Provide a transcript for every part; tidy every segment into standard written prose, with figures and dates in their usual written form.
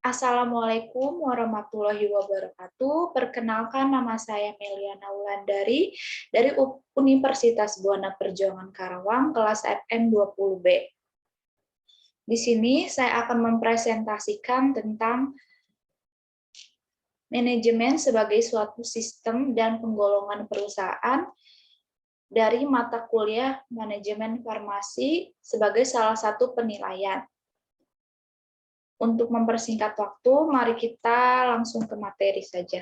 Assalamualaikum warahmatullahi wabarakatuh. Perkenalkan, nama saya Meliana Wulandari dari Universitas Buana Perjuangan Karawang, kelas FM 20B. Di sini saya akan mempresentasikan tentang manajemen sebagai suatu sistem dan penggolongan perusahaan dari mata kuliah manajemen farmasi sebagai salah satu penilaian. Untuk mempersingkat waktu, mari kita langsung ke materi saja.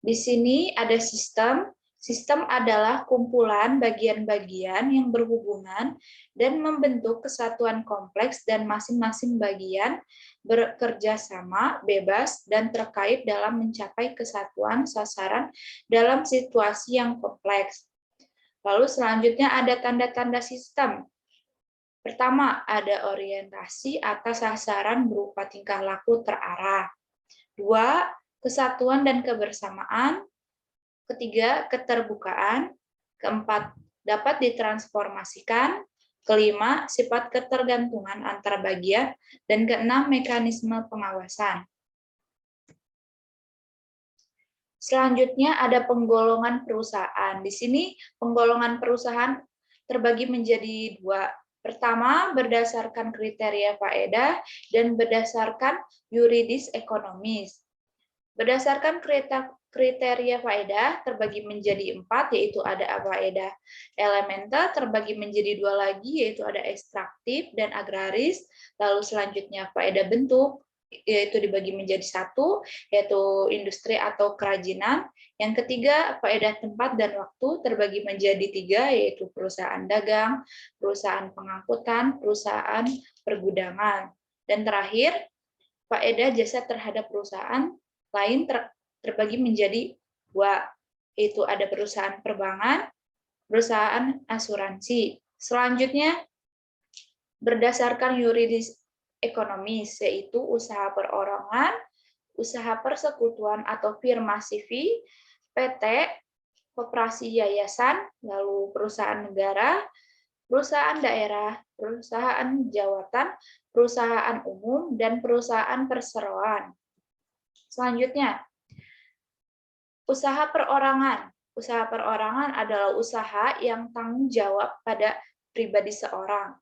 Di sini ada sistem. Sistem adalah kumpulan bagian-bagian yang berhubungan dan membentuk kesatuan kompleks dan masing-masing bagian bekerja sama, bebas, dan terkait dalam mencapai kesatuan sasaran dalam situasi yang kompleks. Lalu selanjutnya ada tanda-tanda sistem. Pertama, ada orientasi atas sasaran berupa tingkah laku terarah. 2, kesatuan dan kebersamaan. Ketiga, keterbukaan. Keempat, dapat ditransformasikan. Kelima, sifat ketergantungan antara bagian. Dan keenam, mekanisme pengawasan. Selanjutnya ada penggolongan perusahaan. Di sini penggolongan perusahaan terbagi menjadi 2. Pertama, berdasarkan kriteria faedah dan berdasarkan yuridis ekonomis. Berdasarkan kriteria faedah terbagi menjadi 4, yaitu ada faedah elementer, terbagi menjadi 2 lagi, yaitu ada ekstraktif dan agraris. Lalu selanjutnya faedah bentuk, yaitu dibagi menjadi 1, yaitu industri atau kerajinan. Yang ketiga, faedah tempat dan waktu terbagi menjadi 3, yaitu perusahaan dagang, perusahaan pengangkutan, perusahaan pergudangan. Dan terakhir, faedah jasa terhadap perusahaan lain terbagi menjadi 2, yaitu ada perusahaan perbankan, perusahaan asuransi. Selanjutnya, berdasarkan yuridis ekonomis, yaitu usaha perorangan, usaha persekutuan atau firma CV, PT, koperasi yayasan, lalu perusahaan negara, perusahaan daerah, perusahaan jawatan, perusahaan umum, dan perusahaan perseroan. Selanjutnya, usaha perorangan. Usaha perorangan adalah usaha yang tanggung jawab pada pribadi seorang.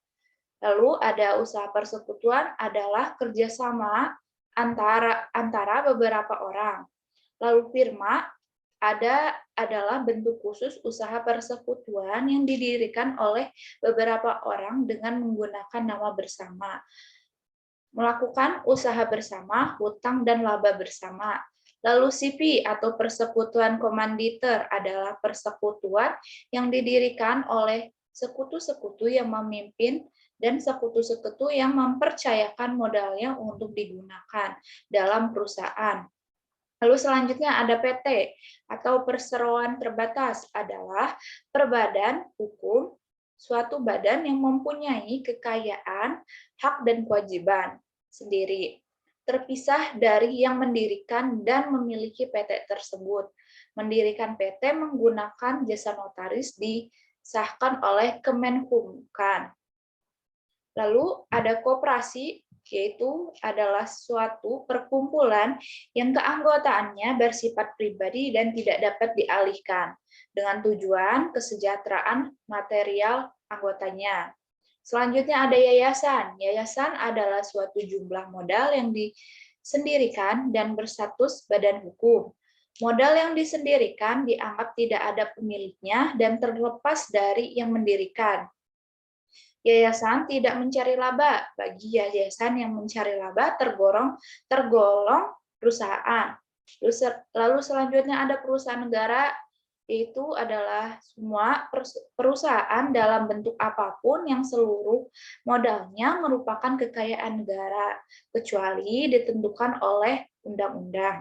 Lalu ada usaha persekutuan adalah kerjasama antara beberapa orang. Lalu firma adalah bentuk khusus usaha persekutuan yang didirikan oleh beberapa orang dengan menggunakan nama bersama. Melakukan usaha bersama, hutang dan laba bersama. Lalu CV atau persekutuan komanditer adalah persekutuan yang didirikan oleh sekutu-sekutu yang memimpin dan sekutu-sekutu yang mempercayakan modalnya untuk digunakan dalam perusahaan. Lalu selanjutnya ada PT atau perseroan terbatas adalah perbadan hukum suatu badan yang mempunyai kekayaan, hak dan kewajiban sendiri, terpisah dari yang mendirikan dan memiliki PT tersebut. Mendirikan PT menggunakan jasa notaris disahkan oleh Kemenkumham. Lalu ada koperasi, yaitu adalah suatu perkumpulan yang keanggotaannya bersifat pribadi dan tidak dapat dialihkan dengan tujuan kesejahteraan material anggotanya. Selanjutnya ada yayasan. Yayasan adalah suatu jumlah modal yang disendirikan dan berstatus badan hukum. Modal yang disendirikan dianggap tidak ada pemiliknya dan terlepas dari yang mendirikan. Yayasan tidak mencari laba. Bagi yayasan yang mencari laba tergolong perusahaan. Lalu selanjutnya ada perusahaan negara, itu adalah semua perusahaan dalam bentuk apapun yang seluruh modalnya merupakan kekayaan negara, kecuali ditentukan oleh undang-undang.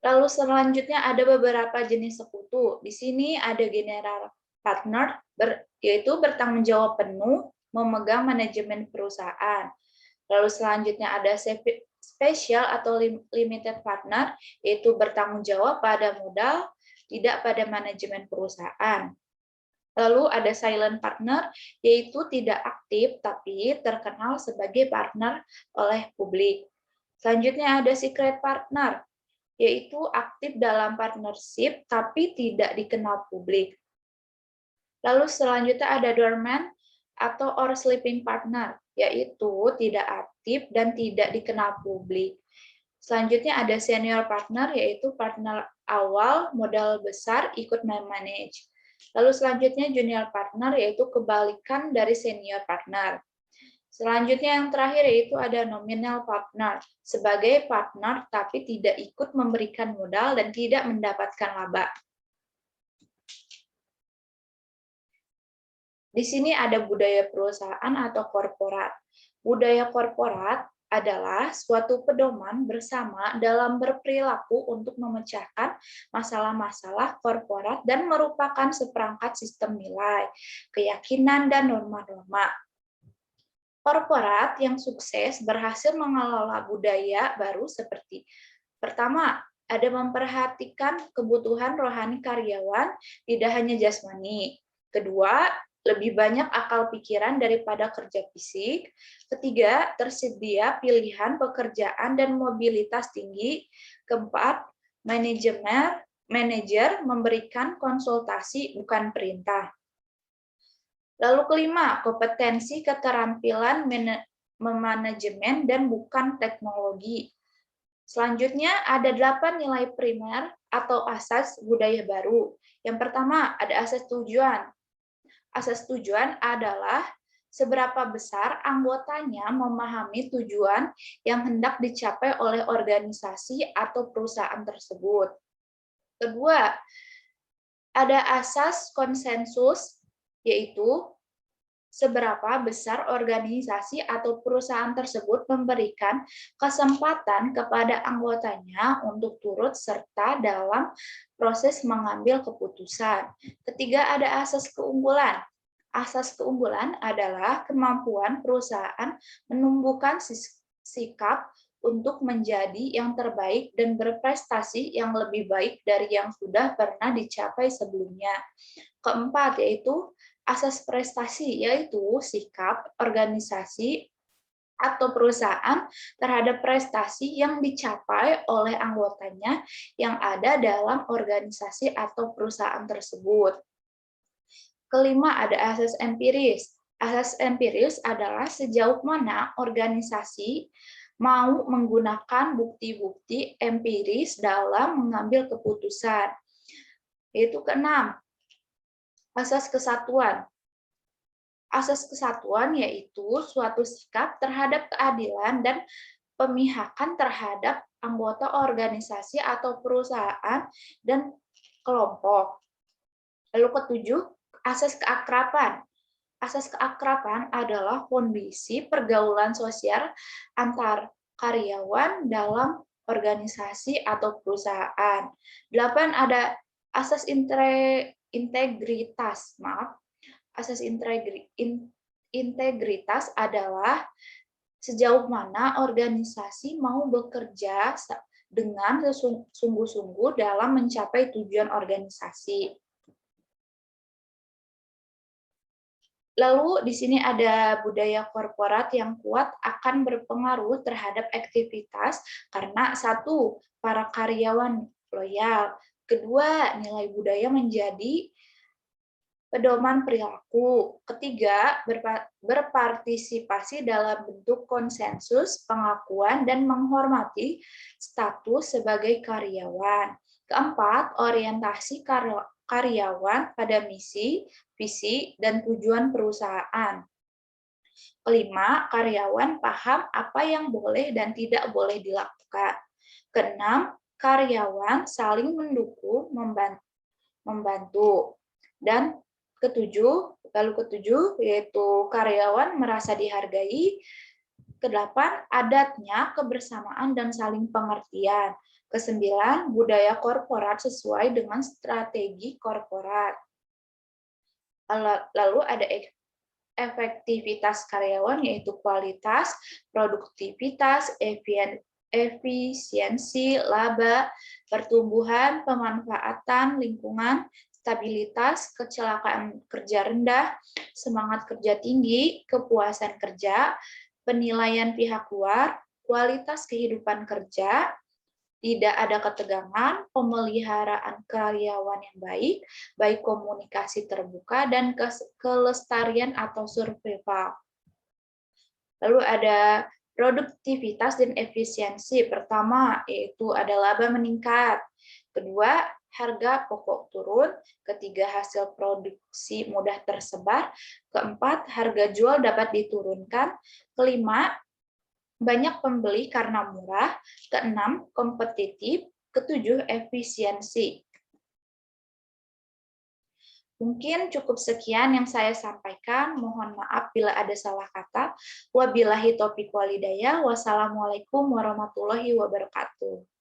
Lalu selanjutnya ada beberapa jenis sekutu. Di sini ada general partner, yaitu bertanggung jawab penuh memegang manajemen perusahaan. Lalu selanjutnya ada special atau limited partner, yaitu bertanggung jawab pada modal, tidak pada manajemen perusahaan. Lalu ada silent partner, yaitu tidak aktif tapi terkenal sebagai partner oleh publik. Selanjutnya ada secret partner, yaitu aktif dalam partnership tapi tidak dikenal publik. Lalu selanjutnya ada dormant atau or sleeping partner, yaitu tidak aktif dan tidak dikenal publik. Selanjutnya ada senior partner, yaitu partner awal, modal besar, ikut memanage. Lalu selanjutnya junior partner, yaitu kebalikan dari senior partner. Selanjutnya yang terakhir yaitu ada nominal partner, sebagai partner tapi tidak ikut memberikan modal dan tidak mendapatkan laba. Di sini ada budaya perusahaan atau korporat. Budaya korporat adalah suatu pedoman bersama dalam berperilaku untuk memecahkan masalah-masalah korporat dan merupakan seperangkat sistem nilai, keyakinan, dan norma-norma. Korporat yang sukses berhasil mengelola budaya baru seperti pertama, ada memperhatikan kebutuhan rohani karyawan, tidak hanya jasmani. Kedua, lebih banyak akal pikiran daripada kerja fisik. Ketiga, tersedia pilihan pekerjaan dan mobilitas tinggi. Keempat, manajer memberikan konsultasi bukan perintah. Lalu kelima, kompetensi keterampilan manajemen dan bukan teknologi. Selanjutnya ada 8 nilai primer atau asas budaya baru. Yang pertama ada asas tujuan. Asas tujuan adalah seberapa besar anggotanya memahami tujuan yang hendak dicapai oleh organisasi atau perusahaan tersebut. Kedua, ada asas konsensus, yaitu seberapa besar organisasi atau perusahaan tersebut memberikan kesempatan kepada anggotanya untuk turut serta dalam proses mengambil keputusan. Ketiga, ada asas keunggulan. Asas keunggulan adalah kemampuan perusahaan menumbuhkan sikap untuk menjadi yang terbaik dan berprestasi yang lebih baik dari yang sudah pernah dicapai sebelumnya. Keempat, yaitu asas prestasi, yaitu sikap organisasi atau perusahaan terhadap prestasi yang dicapai oleh anggotanya yang ada dalam organisasi atau perusahaan tersebut. Kelima, ada asas empiris. Asas empiris adalah sejauh mana organisasi mau menggunakan bukti-bukti empiris dalam mengambil keputusan. Yaitu keenam, asas kesatuan. Asas kesatuan yaitu suatu sikap terhadap keadilan dan pemihakan terhadap anggota organisasi atau perusahaan dan kelompok. Lalu ketujuh, asas keakraban. Asas keakraban adalah kondisi pergaulan sosial antar karyawan dalam organisasi atau perusahaan. 8, ada asas integritas. Asas integritas adalah sejauh mana organisasi mau bekerja dengan sungguh-sungguh dalam mencapai tujuan organisasi. Lalu di sini ada budaya korporat yang kuat akan berpengaruh terhadap aktivitas karena satu, para karyawan loyal. Kedua, nilai budaya menjadi pedoman perilaku. Ketiga, berpartisipasi dalam bentuk konsensus, pengakuan, dan menghormati status sebagai karyawan. Keempat, orientasi karyawan pada misi, visi, dan tujuan perusahaan. Kelima, karyawan paham apa yang boleh dan tidak boleh dilakukan. Keenam, karyawan saling mendukung, membantu. Dan lalu ketujuh yaitu karyawan merasa dihargai. Kedelapan, adatnya kebersamaan dan saling pengertian. Kesembilan, budaya korporat sesuai dengan strategi korporat. Lalu ada efektivitas karyawan yaitu kualitas, produktivitas, efisiensi, laba, pertumbuhan, pemanfaatan lingkungan, stabilitas, kecelakaan kerja rendah, semangat kerja tinggi, kepuasan kerja, penilaian pihak luar, kualitas kehidupan kerja, tidak ada ketegangan, pemeliharaan karyawan yang baik, baik komunikasi terbuka, dan kelestarian atau survival. Lalu ada produktivitas dan efisiensi. Pertama, yaitu ada laba meningkat. Kedua, harga pokok turun. Ketiga, hasil produksi mudah tersebar. Keempat, harga jual dapat diturunkan. Kelima, banyak pembeli karena murah. Keenam, kompetitif. Ketujuh, efisiensi. Mungkin cukup sekian yang saya sampaikan. Mohon maaf bila ada salah kata. Wabillahi taufiq walhidayah. Wassalamualaikum warahmatullahi wabarakatuh.